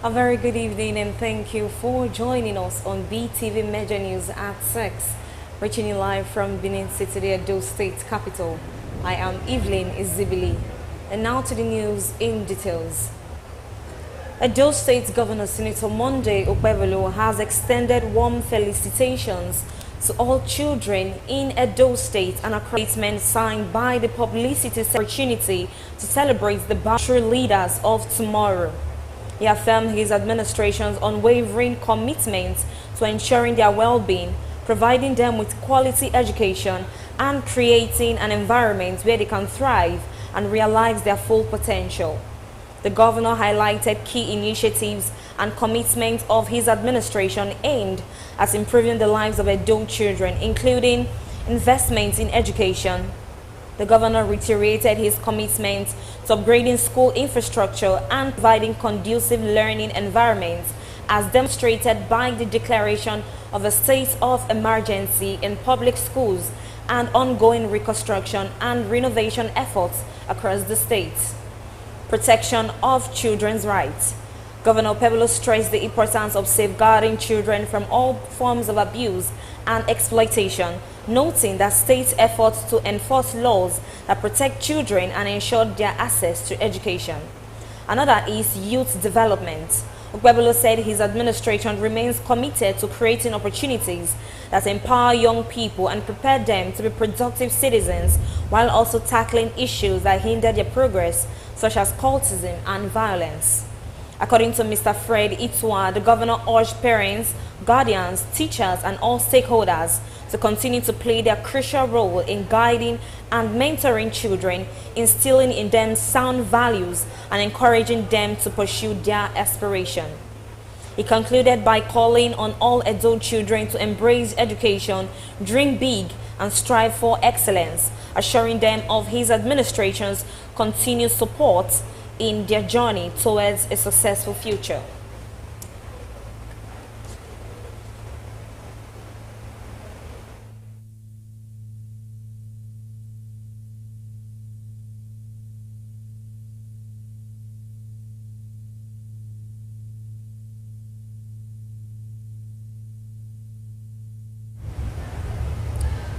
A very good evening and thank you for joining us on BeeTv Major News at 6, reaching you live from Benin City, the Edo State capital. I am Evelyn Izibili. And now to the news in details. Edo State Governor Senator Monday Okpebholo has extended warm felicitations to all children in Edo State and a statement signed by the publicity opportunity to celebrate the true leaders of tomorrow. He affirmed his administration's unwavering commitment to ensuring their well-being, providing them with quality education, and creating an environment where they can thrive and realize their full potential. The governor highlighted key initiatives and commitments of his administration aimed at improving the lives of Edo children, including investments in education. The governor reiterated his commitment to upgrading school infrastructure and providing conducive learning environments as demonstrated by the declaration of a state of emergency in public schools and ongoing reconstruction and renovation efforts across the state. Protection of children's rights. Governor Okpebholo stressed the importance of safeguarding children from all forms of abuse and exploitation, noting that state efforts to enforce laws that protect children and ensure their access to education. Another is youth development. Okpebholo said his administration remains committed to creating opportunities that empower young people and prepare them to be productive citizens while also tackling issues that hinder their progress, such as cultism and violence. According to Mr. Fred Itwa, the governor urged parents, guardians, teachers, and all stakeholders to continue to play their crucial role in guiding and mentoring children, instilling in them sound values, and encouraging them to pursue their aspiration. He concluded by calling on all adult children to embrace education, dream big, and strive for excellence, assuring them of his administration's continued support in their journey towards a successful future.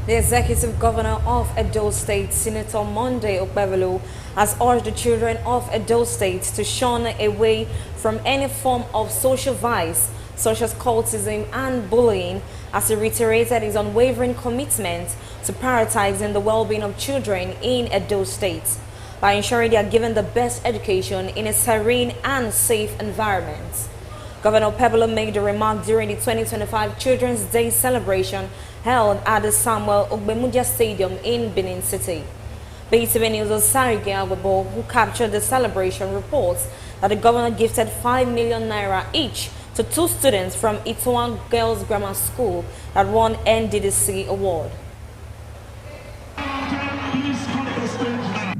The executive governor of Edo State, Senator Monday Okpebholo, has urged the children of Edo State to shun away from any form of social vice, such as cultism and bullying, as he reiterated his unwavering commitment to prioritizing the well-being of children in Edo State by ensuring they are given the best education in a serene and safe environment. Governor Okpebholo made the remark during the 2025 Children's Day celebration held at the Samuel Ogbemudia Stadium in Benin City. BeeTv News' Sarige Agwebo, who captured the celebration, reports that the governor gifted 5 million naira each to 2 students from Itoan Girls Grammar School that won NDDC award.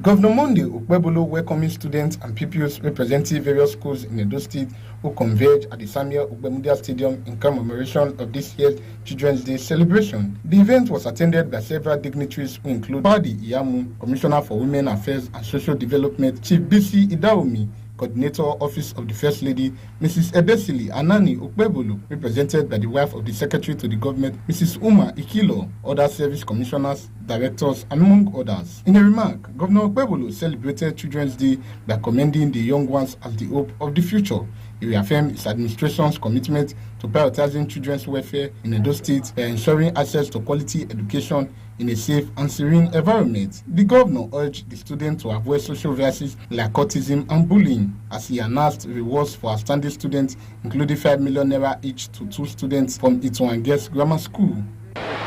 Governor Monday Okpebholo welcoming students and pupils representing various schools in Edo State who converged at the Samuel Ogbemudia Stadium in commemoration of this year's Children's Day celebration. The event was attended by several dignitaries who include Padi Iyamu, Commissioner for Women Affairs and Social Development, Chief BC Idaomi, Coordinator Office of the First Lady, Mrs. Ebesili Anani Okpebholo, represented by the wife of the Secretary to the Government, Mrs. Uma Ikilo, other service commissioners, directors, and among others. In a remark, Governor Okpebholo celebrated Children's Day by commending the young ones as the hope of the future. He reaffirmed his administration's commitment to prioritizing children's welfare in Edo State by ensuring access to quality education in a safe and serene environment. The governor urged the students to avoid social vices like cultism and bullying, as he announced rewards for outstanding students, including 5 million naira each to 2 students from Itoan Girls Grammar School.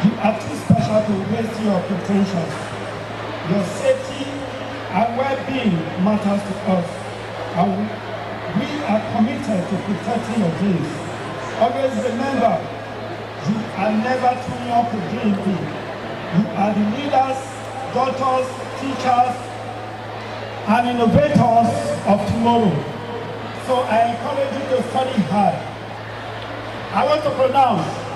You are too special to waste your pretensions. Your safety and well-being matters to us, and we are committed to protecting your dreams. Always remember, you are never too young to dream big. You are the leaders, doctors, teachers, and innovators of tomorrow. So I encourage you to study hard. I want to pronounce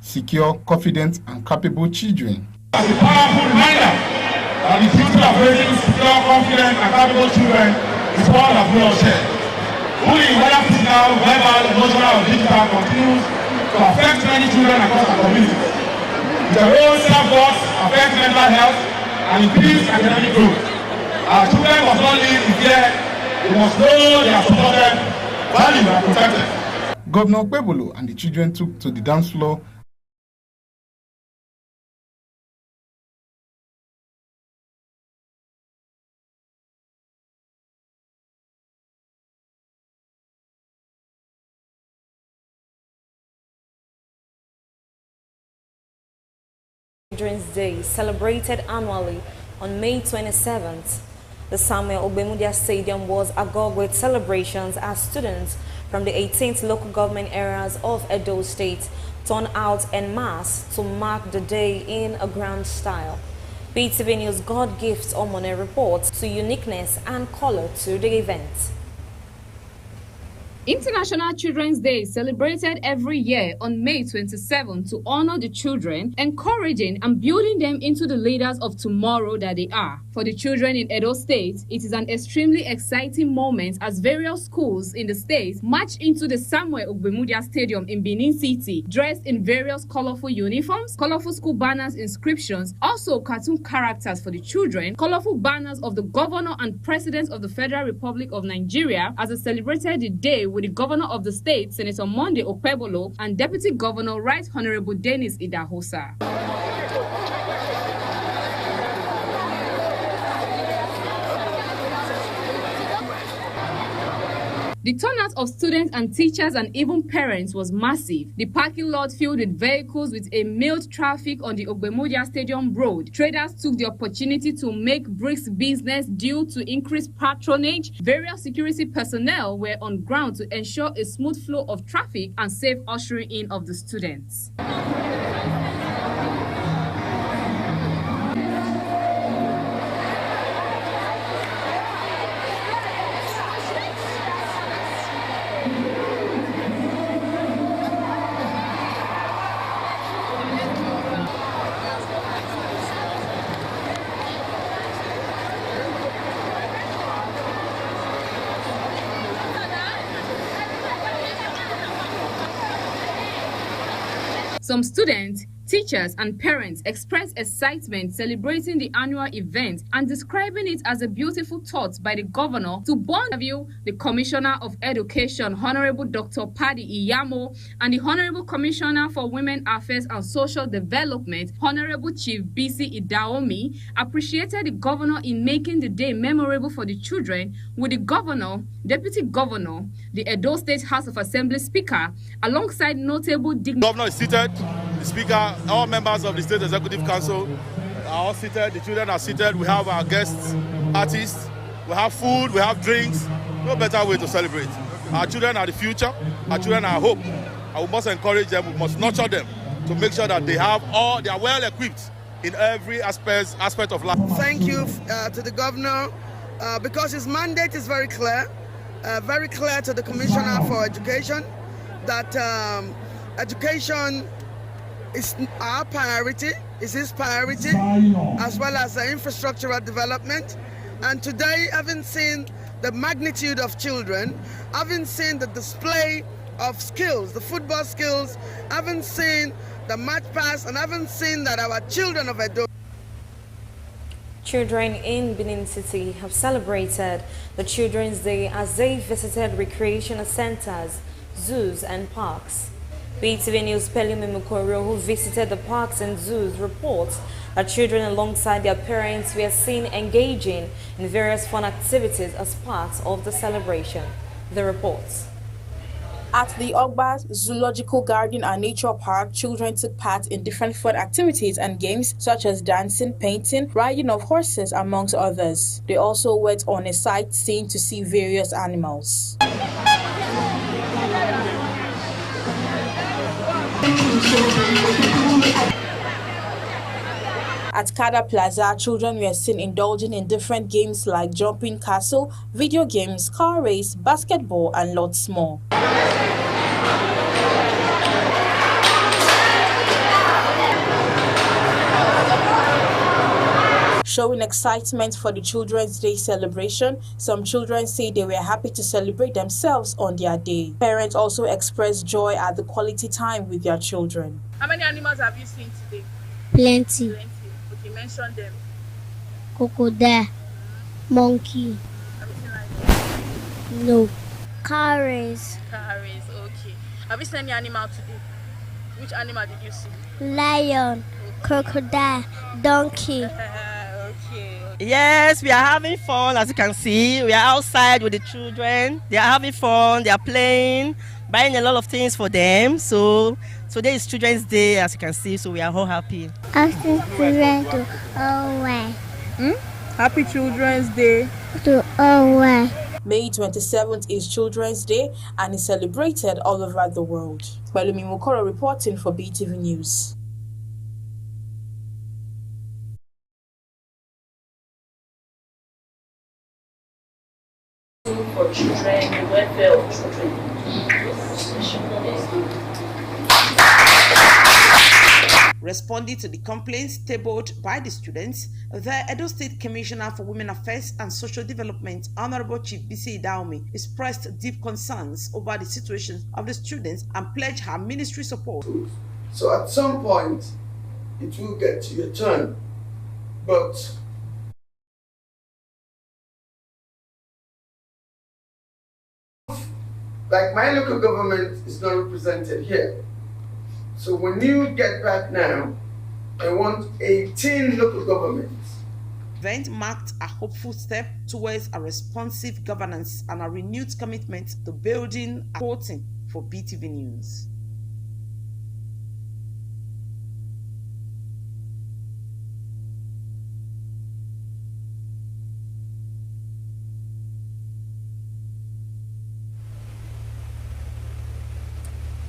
secure, confident, and capable children. As a powerful reminder that the future of raising secure, confident, and capable children is one of we all share. Bullying, whether physical, verbal, emotional, or digital, continues to affect many children across our community. Their own self-worth affects mental health and increase academic growth. Our children must not live in fear. They must know they are supported, valued, and protected. Governor Pebolo and the children took to the dance floor Children's Day, celebrated annually on May 27th. The Samuel Ogbemudia Stadium was agog with celebrations as students from the 18th local government areas of Edo State turned out en masse to mark the day in a grand style. BeeTv News God Gifts Omone reports to uniqueness and color to the event. International Children's Day is celebrated every year on May 27 to honor the children, encouraging and building them into the leaders of tomorrow that they are. For the children in Edo State, it is an extremely exciting moment as various schools in the state march into the Samuel Ogbemudia Stadium in Benin City, dressed in various colorful uniforms, colorful school banners, inscriptions, also cartoon characters for the children, colorful banners of the governor and president of the Federal Republic of Nigeria as they celebrated the day with the governor of the state, Senator Monday Okpebolo, and Deputy Governor Right Honorable Dennis Idahosa. The turnout of students and teachers and even parents was massive. The parking lot filled with vehicles with a mild traffic on the Ogbemudia Stadium Road. Traders took the opportunity to make bricks business due to increased patronage. Various security personnel were on ground to ensure a smooth flow of traffic and safe ushering in of the students. Some students, teachers, and parents expressed excitement celebrating the annual event and describing it as a beautiful thought by the governor to bond the Commissioner of Education, Honorable Dr. Paddy Iyamo, and the Honorable Commissioner for Women Affairs and Social Development, Honorable Chief BC Idaomi, appreciated the governor in making the day memorable for the children, with the governor, deputy governor, the Edo State House of Assembly Speaker, alongside notable dignitaries. The governor is seated, the speaker, all members of the State Executive Council are all seated, the children are seated, we have our guests, artists, we have food, we have drinks. No better way to celebrate. Our children are the future, our children are hope, and we must encourage them, we must nurture them to make sure that they are well equipped in every aspect of life. Thank you to the governor because his mandate is very clear to the Commissioner for Education that education is our priority, is his priority, as well as the infrastructural development. And today, having seen the magnitude of children, having seen the display of skills, the football skills, having seen the match pass, and having seen that our children of Edo. Children in Benin City have celebrated the Children's Day as they visited recreational centers, zoos, and parks. BeeTv News' Pelumi Mukoro, who visited the parks and zoos, reports that children alongside their parents were seen engaging in various fun activities as part of the celebration. The reports. At the Ogba Zoological Garden and Nature Park, children took part in different fun activities and games such as dancing, painting, riding of horses, amongst others. They also went on a sightseeing to see various animals. At Kada Plaza, children were seen indulging in different games like jumping castle, video games, car race, basketball, and lots more. Showing excitement for the Children's Day celebration, some children say they were happy to celebrate themselves on their day. Parents also expressed joy at the quality time with their children. How many animals have you seen today? Plenty. Okay, mention them. Crocodile. Monkey. Have you seen like No. Carrots. Okay. Have you seen any animal today? Which animal did you see? Lion. Crocodile. Donkey. Okay. Yes, we are having fun. As you can see, we are outside with the children. They are having fun. They are playing, buying a lot of things for them. So today is Children's Day, as you can see. So we are all happy. Asking children to all way. Happy Children's Day. To all way. May 27th is Children's Day and is celebrated all over the world. Balumi Mukoro reporting for BeeTv News. For children, the welfare of children. Responding to the complaints tabled by the students, the Edo State Commissioner for Women Affairs and Social Development, Honorable Chief BeeTv Daume, expressed deep concerns over the situation of the students and pledged her ministry support. So at some point, it will get to your turn, but like my local government is not represented here. So when you get back now, I want 18 local governments. The event marked a hopeful step towards a responsive governance and a renewed commitment to building a reporting for BeeTv News.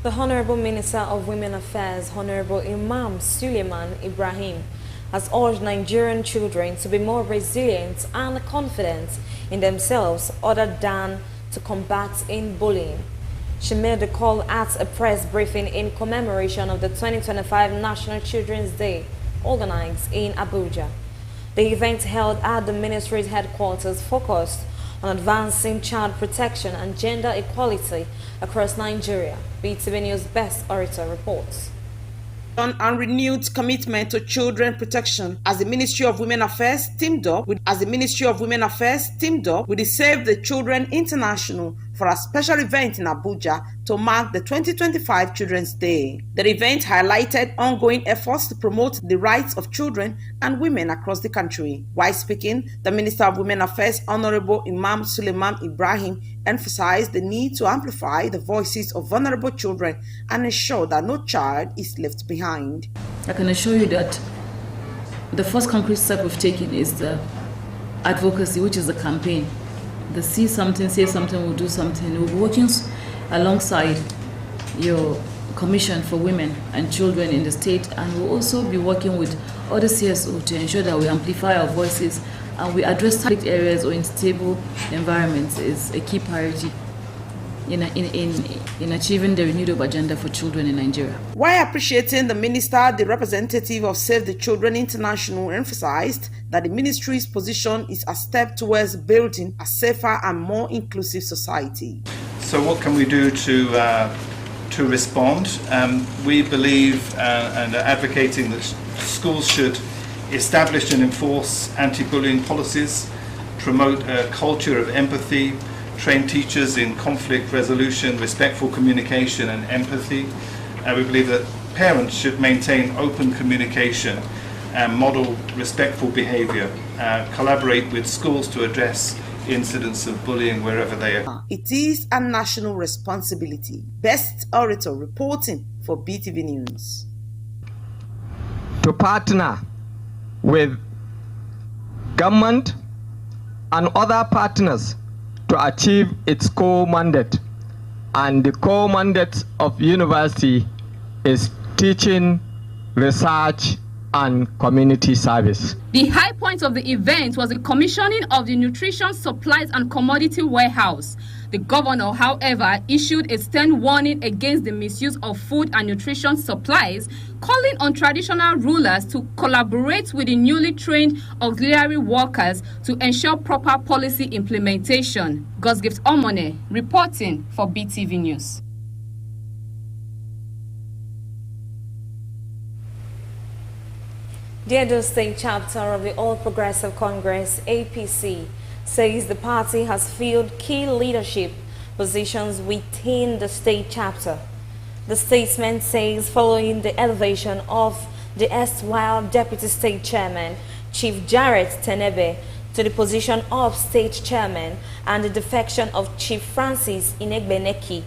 The Honorable Minister of Women Affairs, Honorable Imam Suleiman Ibrahim, has urged Nigerian children to be more resilient and confident in themselves other than to combat in bullying. She made the call at a press briefing in commemoration of the 2025 National Children's Day, organized in Abuja. The event held at the ministry's headquarters focused on advancing child protection and gender equality across Nigeria. BeeTv News Best Orator reports. And renewed commitment to children protection as the Ministry of Women Affairs teamed up with the Save the Children International for a special event in Abuja to mark the 2025 Children's Day. The event highlighted ongoing efforts to promote the rights of children and women across the country. While speaking, the Minister of Women Affairs, Honorable Imam Suleiman Ibrahim, emphasized the need to amplify the voices of vulnerable children and ensure that no child is left behind. I can assure you that the first concrete step we've taken is the advocacy, which is the campaign. The see something, say something, we'll do something. We'll be working alongside your Commission for Women and Children in the state, and we'll also be working with other CSO to ensure that we amplify our voices and we address conflict areas or unstable environments is a key priority in achieving the renewed agenda for children in Nigeria. While appreciating the minister, the representative of Save the Children International emphasized that the ministry's position is a step towards building a safer and more inclusive society. So what can we do to respond? We believe and are advocating that schools should establish and enforce anti-bullying policies, promote a culture of empathy, train teachers in conflict resolution, respectful communication and empathy. We believe that parents should maintain open communication and model respectful behavior, collaborate with schools to address incidents of bullying wherever they are. It is a national responsibility. Best Orator reporting for BeeTv News. To partner with government and other partners to achieve its core mandate. And the core mandate of university is teaching, research, and community service. The high point of the event was the commissioning of the Nutrition Supplies and Commodity Warehouse. The governor, however, issued a stern warning against the misuse of food and nutrition supplies, calling on traditional rulers to collaborate with the newly trained auxiliary workers to ensure proper policy implementation. Gosgift Omone, reporting for BeeTv News. The Edo State chapter of the All Progressive Congress, APC, says the party has filled key leadership positions within the state chapter. The statement says following the elevation of the erstwhile Deputy State Chairman, Chief Jarrett Tenebe, to the position of State Chairman and the defection of Chief Francis Inegbeneki,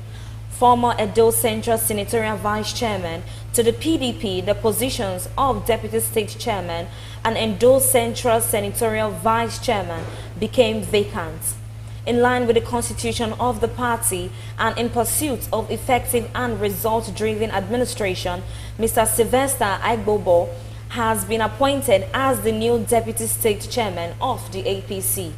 former Edo Central Senatorial Vice Chairman, to the PDP, the positions of Deputy State Chairman and Edo Central Senatorial Vice Chairman became vacant. In line with the constitution of the party and in pursuit of effective and result-driven administration, Mr. Sylvester Aigbobo has been appointed as the new Deputy State Chairman of the APC.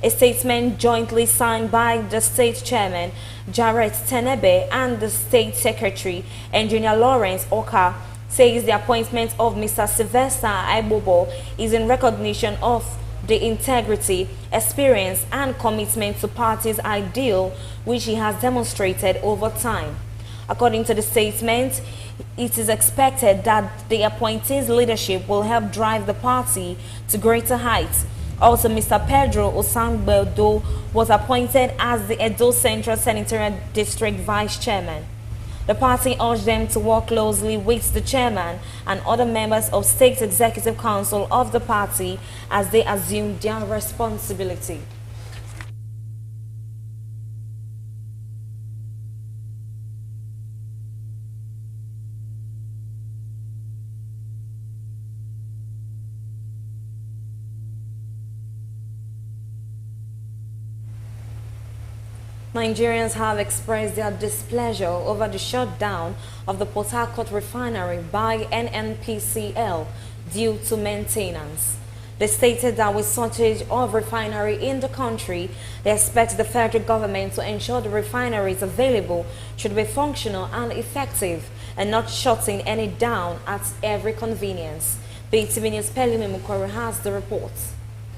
A statement jointly signed by the State Chairman, Jarrett Tenebe, and the State Secretary, Engineer Lawrence Oka, says the appointment of Mr. Sylvester Aigbobo is in recognition of the integrity, experience, and commitment to party's ideal which he has demonstrated over time. According to the statement, it is expected that the appointee's leadership will help drive the party to greater heights. Also, Mr. Pedro Osangbedo was appointed as the Edo Central Senatorial District Vice Chairman. The party urged them to work closely with the chairman and other members of State Executive Council of the party as they assume their responsibility. Nigerians have expressed their displeasure over the shutdown of the Port Harcourt refinery by NNPCL due to maintenance. They stated that with shortage of refinery in the country, they expect the federal government to ensure the refineries available should be functional and effective and not shutting any down at every convenience. BeeTv News' Pelumi Mukoro has the report.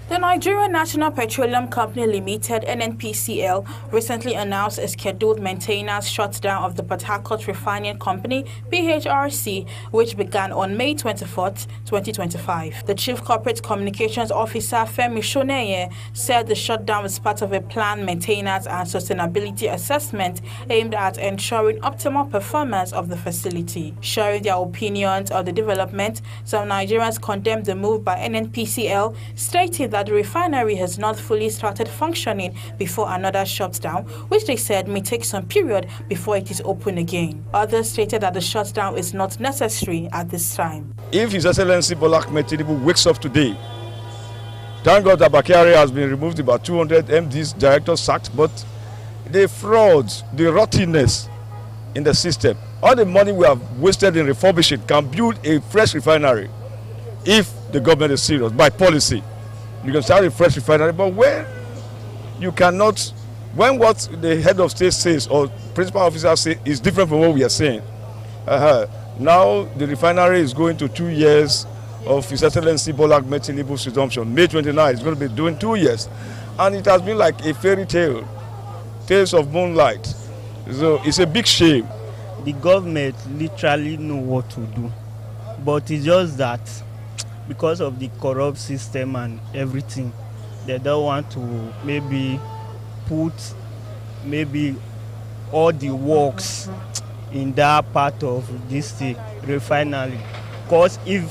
The Nigerian National Petroleum Company Limited, NNPCL, recently announced a scheduled maintenance shutdown of the Port Harcourt Refining Company, PHRC, which began on May 24, 2025. The Chief Corporate Communications Officer, Femi Shoneye, said the shutdown was part of a planned maintenance and sustainability assessment aimed at ensuring optimal performance of the facility. Sharing their opinions on the development, some Nigerians condemned the move by NNPCL, stating that the refinery has not fully started functioning before another shutdown, which they said may take some period before it is open again. Others stated that the shutdown is not necessary at this time. If His Excellency Bola Ahmed Tinubu wakes up today, thank God that Bakari has been removed, about 200 MDs, directors sacked, but the frauds, the rottenness in the system, all the money we have wasted in refurbishing can build a fresh refinery if the government is serious by policy. You can start a fresh refinery, but when you cannot, when what the head of state says or principal officer says is different from what we are saying. Now the refinery is going to 2 years of His Excellency Bola Ahmed Tinubu's resumption. May 29 is going to be doing 2 years, and it has been like a fairy tale, tales of moonlight. So it's a big shame. The government literally know what to do, but it's just that because of the corrupt system and everything, they don't want to maybe put all the works in that part of this refinery. Because if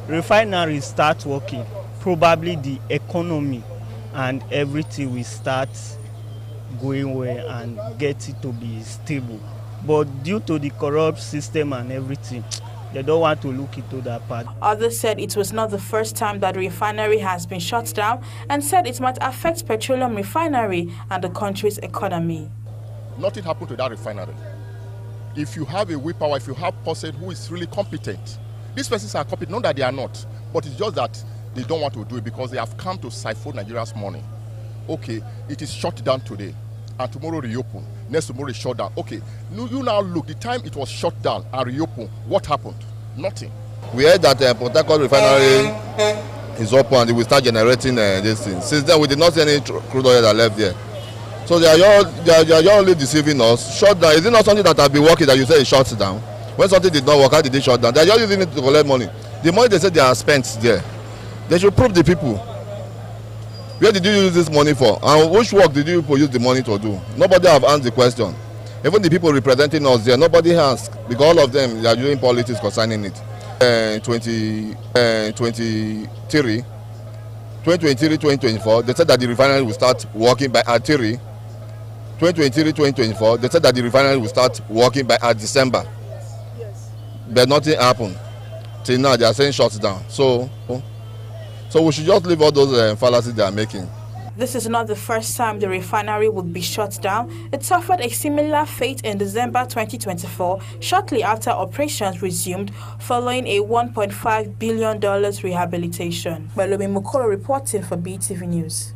refinery starts working, probably the economy and everything will start going well and get it to be stable. But due to the corrupt system and everything, they don't want to look into that part. Others said it was not the first time that the refinery has been shut down and said it might affect petroleum refinery and the country's economy. Nothing happened to that refinery. If you have a willpower, if you have person who is really competent, These persons are copied, not that they are not, but it's just that they don't want to do it because they have come to siphon Nigeria's money. Okay, it is shut down today, and tomorrow reopen. Next tomorrow is shut down. Okay, you now look, the time it was shut down and reopened, what happened? Nothing. We heard that Port Harcourt refinery is open and it will start generating this thing. Since then, we did not see any crude oil that left there. So they are only deceiving us. Shut down. Is it not something that has been working that you say it shuts down? When something did not work, how did they shut down? They are just using it to collect money. The money they say they are spent there, they should prove the people. Where did you use this money for? And which work did you use the money to do? Nobody have answered the question. Even the people representing us there, nobody asked, because all of them they are doing politics concerning it. 2023, 2024, they said that the refinery will start working by Atiri. 2023, 2024, they said that the refinery will start working by December. Yes. But nothing happened. Till now, they are saying shut down. So we should just leave all those fallacies they are making. This is not the first time the refinery would be shut down. It suffered a similar fate in December 2024, shortly after operations resumed following a $1.5 billion rehabilitation. Malumi Mukolo reporting for BeeTv News.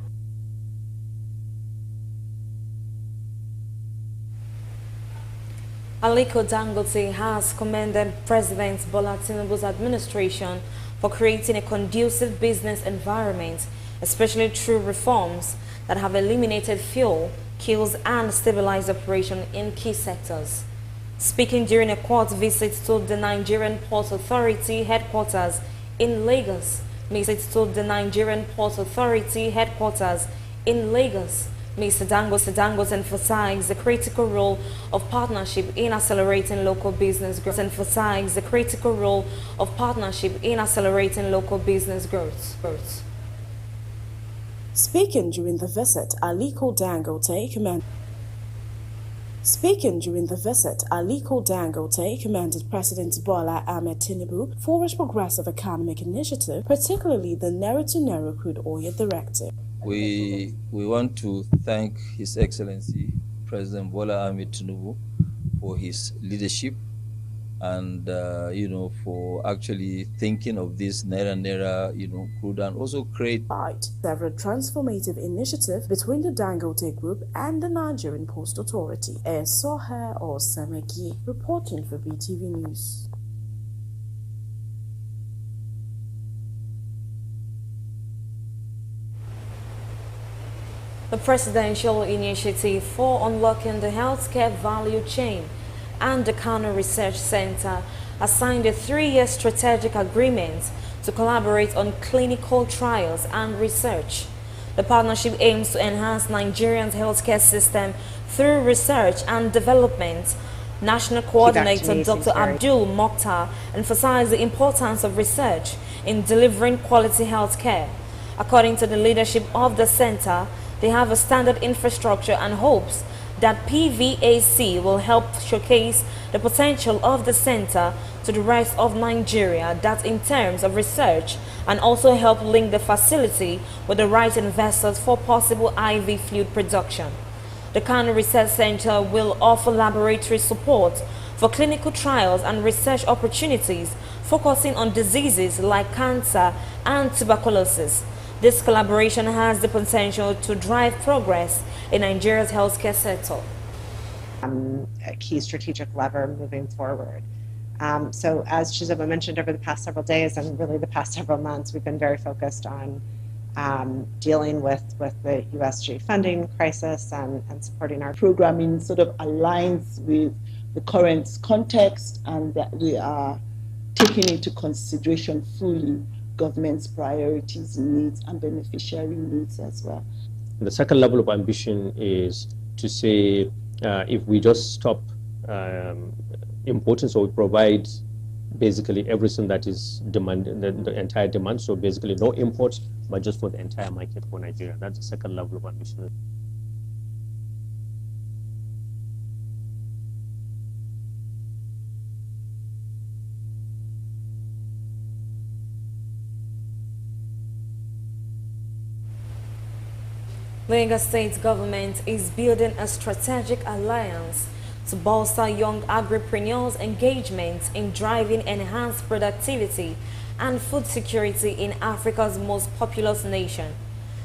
Aliko Dangote has commended President Bola Tinubu's administration for creating a conducive business environment, especially through reforms that have eliminated fuel, kills and stabilized operation in key sectors. Speaking during a court visit to the Nigerian Port Authority headquarters in Lagos, Mr. Dangote emphasized the critical role of partnership in accelerating local business growth. Speaking during the visit, Aliko Dangote commended President Bola Ahmed Tinubu for his progressive economic initiative, particularly the Naira-to-Naira crude oil directive. We want to thank His Excellency President Bola Ahmed Tinubu for his leadership and for actually thinking of this Naira crude and also create several transformative initiatives between the Dangote Group and the Nigerian Post Authority. Soha or Sameki reporting for BeeTv News. The Presidential Initiative for Unlocking the Healthcare Value Chain and the Kano Research Center has signed a 3-year strategic agreement to collaborate on clinical trials and research. The partnership aims to enhance Nigeria's healthcare system through research and development. National Coordinator Dr. Abdul Mokhtar emphasized the importance of research in delivering quality healthcare. According to the leadership of the center, they have a standard infrastructure and hopes that PVAC will help showcase the potential of the center to the rest of Nigeria, that in terms of research, and also help link the facility with the right investors for possible IV fluid production. The Kano Research Center will offer laboratory support for clinical trials and research opportunities focusing on diseases like cancer and tuberculosis. This collaboration has the potential to drive progress in Nigeria's healthcare sector. A key strategic lever moving forward. So as Chizoba mentioned, over the past several days and really the past several months, we've been very focused on dealing with the USG funding crisis and supporting our programming sort of aligns with the current context, and that we are taking into consideration fully government's priorities, needs, and beneficiary needs as well. The second level of ambition is to say if we just stop importing, so we provide basically everything that is demanded, the entire demand, so basically no imports, but just for the entire market for Nigeria. That's the second level of ambition. Lagos State government is building a strategic alliance to bolster young agripreneurs' engagement in driving enhanced productivity and food security in Africa's most populous nation.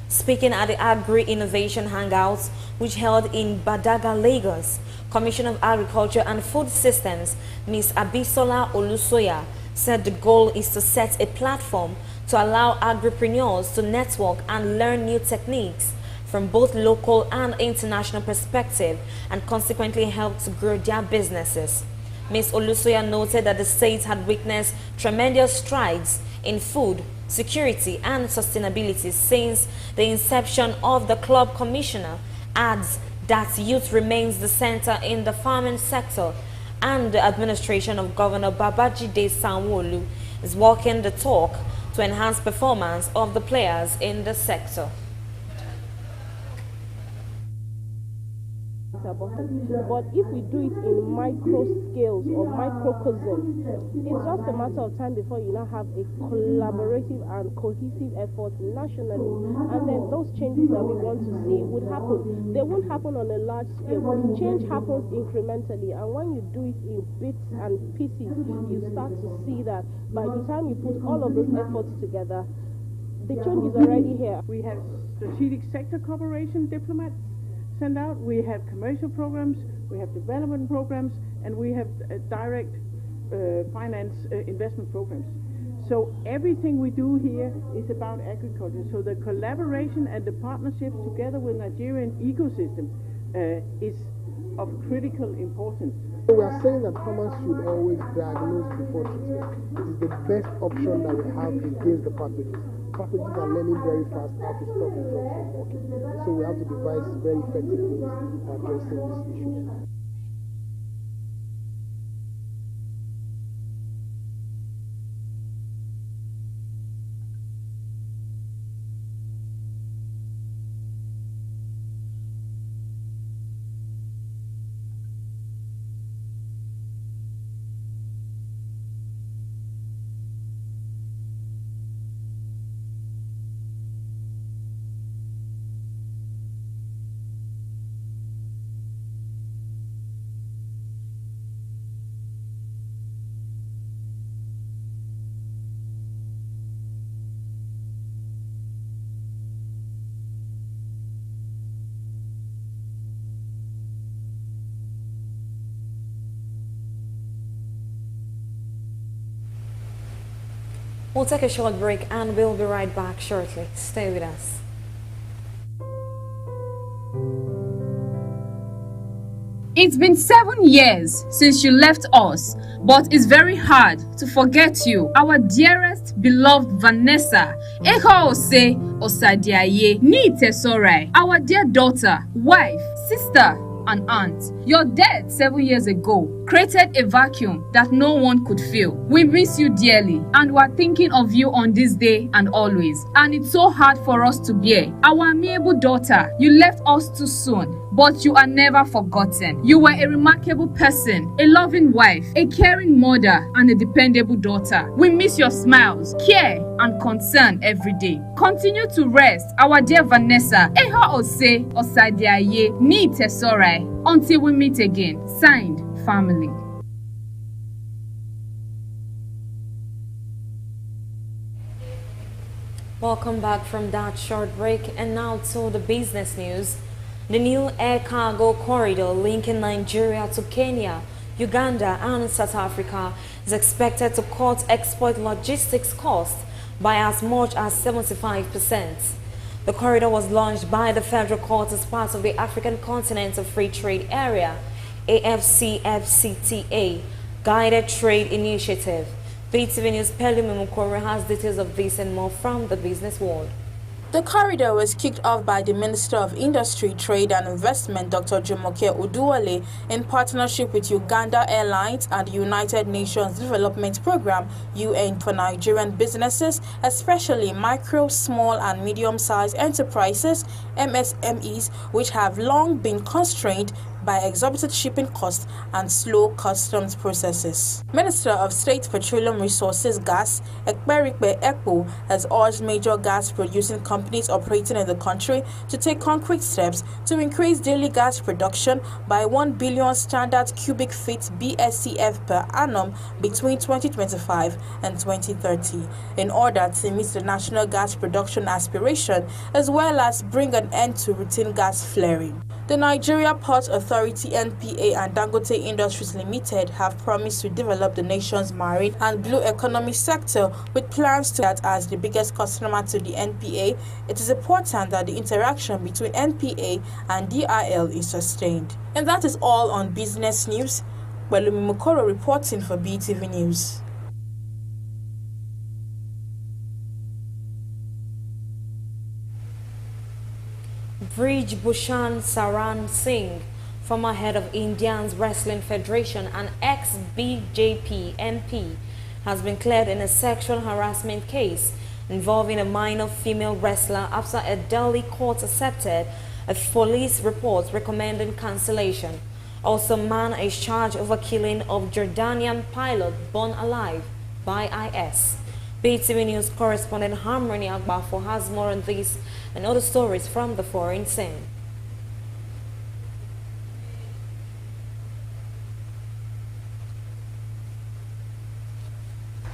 Speaking at the Agri-Innovation Hangouts, which held in Badaga, Lagos, Commissioner of Agriculture and Food Systems, Ms. Abisola Olusoya, said the goal is to set a platform to allow agripreneurs to network and learn new techniques from both local and international perspective and consequently help to grow their businesses. Ms. Olusoya noted that the state had witnessed tremendous strides in food security and sustainability since the inception of the club. Commissioner adds that youth remains the center in the farming sector and the administration of Governor Babajide Sanwo-Olu is walking the talk to enhance performance of the players in the sector. But if we do it in micro scales or microcosms, it's just a matter of time before you now have a collaborative and cohesive effort nationally, and then those changes that we want to see would happen. They won't happen on a large scale, but change happens incrementally, and when you do it in bits and pieces, you start to see that by the time you put all of those efforts together, the change is already here. We have strategic sector cooperation diplomats send out, we have commercial programs, we have development programs, and we have direct finance investment programs. So everything we do here is about agriculture. So the collaboration and the partnership together with Nigerian ecosystem is of critical importance. We are saying that farmers should always diagnose before treatment. It is the best option that we have against the pathogens. Pathogens are learning very fast how to stop the drugs from working. So we have to devise very effective ways for addressing these issues. We'll take a short break and we'll be right back shortly. Stay with us. It's been 7 years since you left us, but it's very hard to forget you. Our dearest, beloved Vanessa, Eho Ose Osadiaye Nitesorai, our dear daughter, wife, sister, and aunt. Your death 7 years ago created a vacuum that no one could fill. We miss you dearly and we're thinking of you on this day and always. And it's so hard for us to bear. Our amiable daughter, you left us too soon, but you are never forgotten. You were a remarkable person, a loving wife, a caring mother, and a dependable daughter. We miss your smiles, care, and concern every day. Continue to rest, our dear Vanessa. Eha Ose Osadiaye Ni Tesorai. Until we meet again. Signed, family. Welcome back from that short break, and now to the business news. The new air cargo corridor linking Nigeria to Kenya, Uganda and South Africa is expected to cut export logistics costs by as much as 75%. The corridor was launched by the federal court as part of the African Continental Free Trade Area, AFCFCTA, Guided Trade Initiative. BeeTv News' Pelumi Mukore has details of this and more from the business world. The corridor was kicked off by the Minister of Industry, Trade and Investment, Dr. Jumoke Oduwole, in partnership with Uganda Airlines and the United Nations Development Programme, UN, for Nigerian businesses, especially micro, small and medium-sized enterprises, MSMEs, which have long been constrained by exorbitant shipping costs and slow customs processes. Minister of State Petroleum Resources Gas, Ekperikpe Ekpo, has urged major gas-producing companies operating in the country to take concrete steps to increase daily gas production by 1 billion standard cubic feet BSCF per annum between 2025 and 2030 in order to meet the national gas production aspiration as well as bring an end to routine gas flaring. The Nigeria Port Authority (NPA) and Dangote Industries Limited have promised to develop the nation's marine and blue economy sector with plans to that as the biggest customer to the NPA. It is important that the interaction between NPA and DIL is sustained. And that is all on business news. Belumi Mukoro reporting for BeeTv News. Brij Bhushan Saran Singh, former head of India's Wrestling Federation and ex-BJP MP, has been cleared in a sexual harassment case involving a minor female wrestler after a Delhi court accepted a police report recommending cancellation. Also, man is charged over killing of Jordanian pilot born alive by IS. BeeTv News correspondent Harmony Agbafo has more on this and other stories from the foreign scene.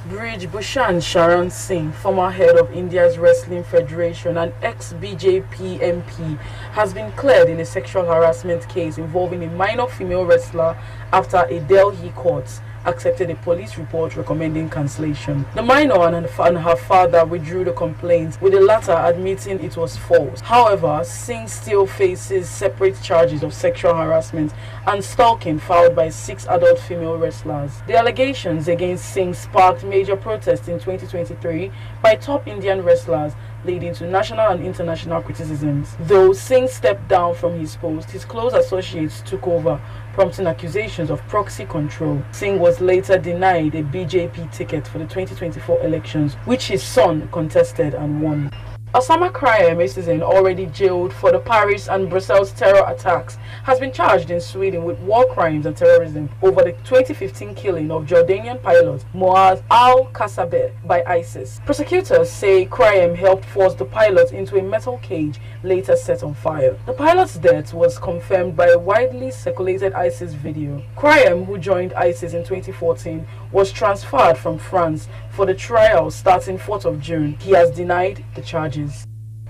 Brij Bhushan Saran Singh, former head of India's Wrestling Federation and ex-BJP MP, has been cleared in a sexual harassment case involving a minor female wrestler after a Delhi court accepted a police report recommending cancellation. The minor and her father withdrew the complaint, with the latter admitting it was false. However, Singh still faces separate charges of sexual harassment and stalking filed by 6 adult female wrestlers. The allegations against Singh sparked major protests in 2023 by top Indian wrestlers, leading to national and international criticisms. Though Singh stepped down from his post, his close associates took over, prompting accusations of proxy control. Singh was later denied a BJP ticket for the 2024 elections, which his son contested and won. Osama Krayem, a citizen already jailed for the Paris and Brussels terror attacks, has been charged in Sweden with war crimes and terrorism over the 2015 killing of Jordanian pilot Moaz al-Kasabeh by ISIS. Prosecutors say Krayem helped force the pilot into a metal cage later set on fire. The pilot's death was confirmed by a widely circulated ISIS video. Krayem, who joined ISIS in 2014, was transferred from France for the trial starting 4th of June. He has denied the charges.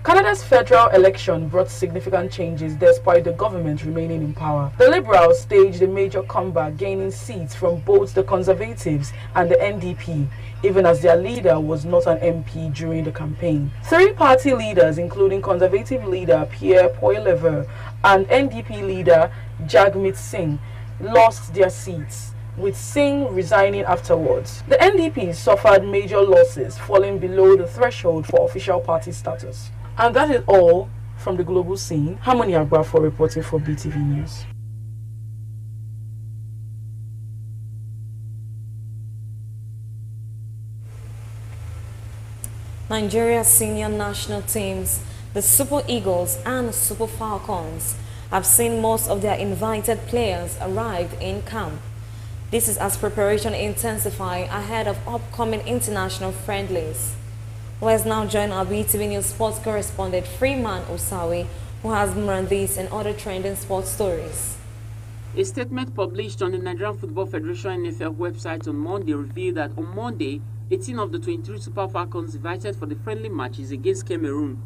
Canada's federal election brought significant changes despite the government remaining in power. The Liberals staged a major comeback, gaining seats from both the Conservatives and the NDP, even as their leader was not an MP during the campaign. 3 party leaders, including Conservative leader Pierre Poilievre and NDP leader Jagmeet Singh, lost their seats, with Singh resigning afterwards. The NDP suffered major losses, falling below the threshold for official party status. And that is all from the global scene. Harmony Agbafo reporting for BeeTv News. Nigeria's senior national teams, the Super Eagles and Super Falcons, have seen most of their invited players arrive in camp. This is as preparation intensifies ahead of upcoming international friendlies. Let's now join our BeeTv News sports correspondent Freeman Osawe, who has more on this and other trending sports stories. A statement published on the Nigerian Football Federation NFL website on Monday revealed that on Monday, 18 of the 23 Super Falcons invited for the friendly matches against Cameroon,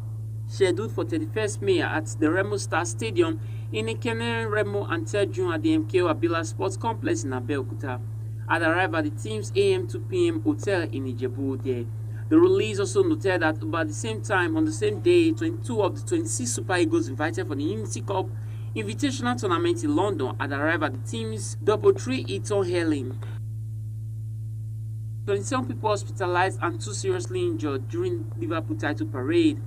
scheduled for 31st May at the Remo Star Stadium in Ikene, Remo and 3rd June at the MKO Abila Sports Complex in Abeokuta, had arrived at the team's AM 2 p.m. hotel in Ijebu-Ode. The release also noted that about the same time, on the same day, 22 of the 26 Super Eagles invited for the Unity Cup Invitational Tournament in London had arrived at the team's Doubletree Eton Hurling. 27 people hospitalized and 2 seriously injured during Liverpool title parade.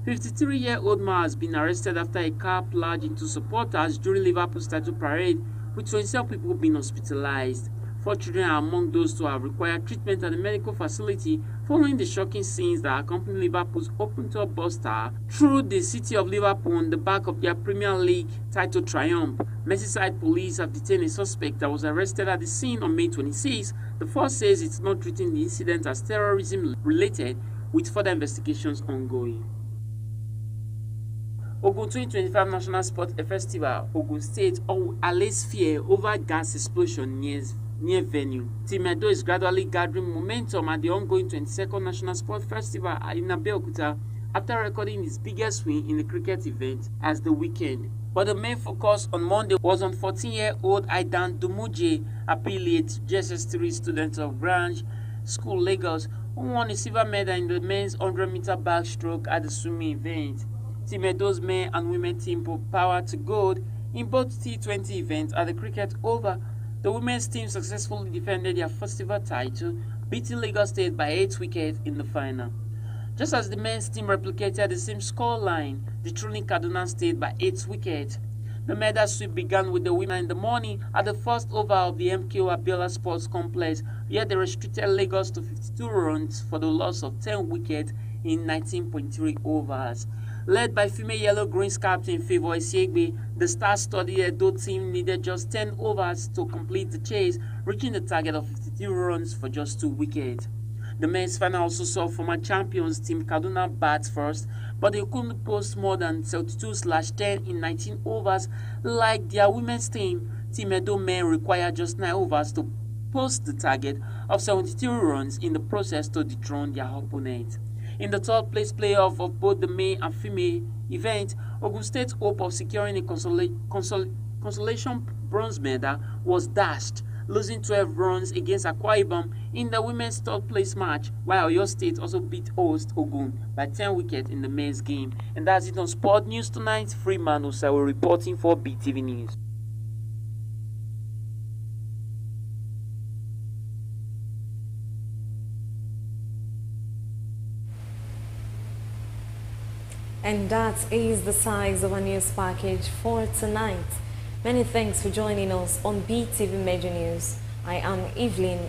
53-year-old man has been arrested after a car plunged into supporters during Liverpool's title parade, with 27 people being hospitalized. 4 children are among those to have required treatment at the medical facility following the shocking scenes that accompanied Liverpool's open tour bus star through the city of Liverpool on the back of their Premier League title triumph. Merseyside police have detained a suspect that was arrested at the scene on May 26. The force says it's not treating the incident as terrorism-related, with further investigations ongoing. Ogun 2025 National Sport Festival, Ogun State allays fear over gas explosion near venue. Team Edo is gradually gathering momentum at the ongoing 22nd National Sport Festival in Abeokuta after recording its biggest win in the cricket event as the weekend. But the main focus on Monday was on 14-year-old Aidan Dumuje, affiliate GSS3 student of Grange School, Lagos, who won a silver medal in the men's 100-meter backstroke at the swimming event. Team Edo's men and women team put power to gold in both T20 events. At the cricket over, the women's team successfully defended their festival title, beating Lagos State by 8 wickets in the final. Just as the men's team replicated the same scoreline, dethrowing Kaduna State by 8 wickets. The medal sweep began with the women in the morning at the first over of the MKO Abiola Sports Complex, yet they restricted Lagos to 52 runs for the loss of 10 wickets in 19.3 overs. Led by female yellow-greens captain Favour Isiegbe, the star-studded Edo team needed just 10 overs to complete the chase, reaching the target of 52 runs for just 2 wickets. The men's final also saw former champions Team Kaduna bat first, but they couldn't post more than 72/10 in 19 overs. Like their women's team, Team Edo men required just 9 overs to post the target of 72 runs in the process to dethrone their opponent. In the third place playoff of both the male and female event, Ogun State's hope of securing a consolation bronze medal was dashed, losing 12 runs against Akwa Ibom in the women's third place match, while Oyo State also beat host Ogun by 10 wickets in the men's game. And that's it on Sport News tonight. Freeman Osawo reporting for BeeTv News. And that is the size of our news package for tonight. Many thanks for joining us on BeeTv Major News. I am Evelyn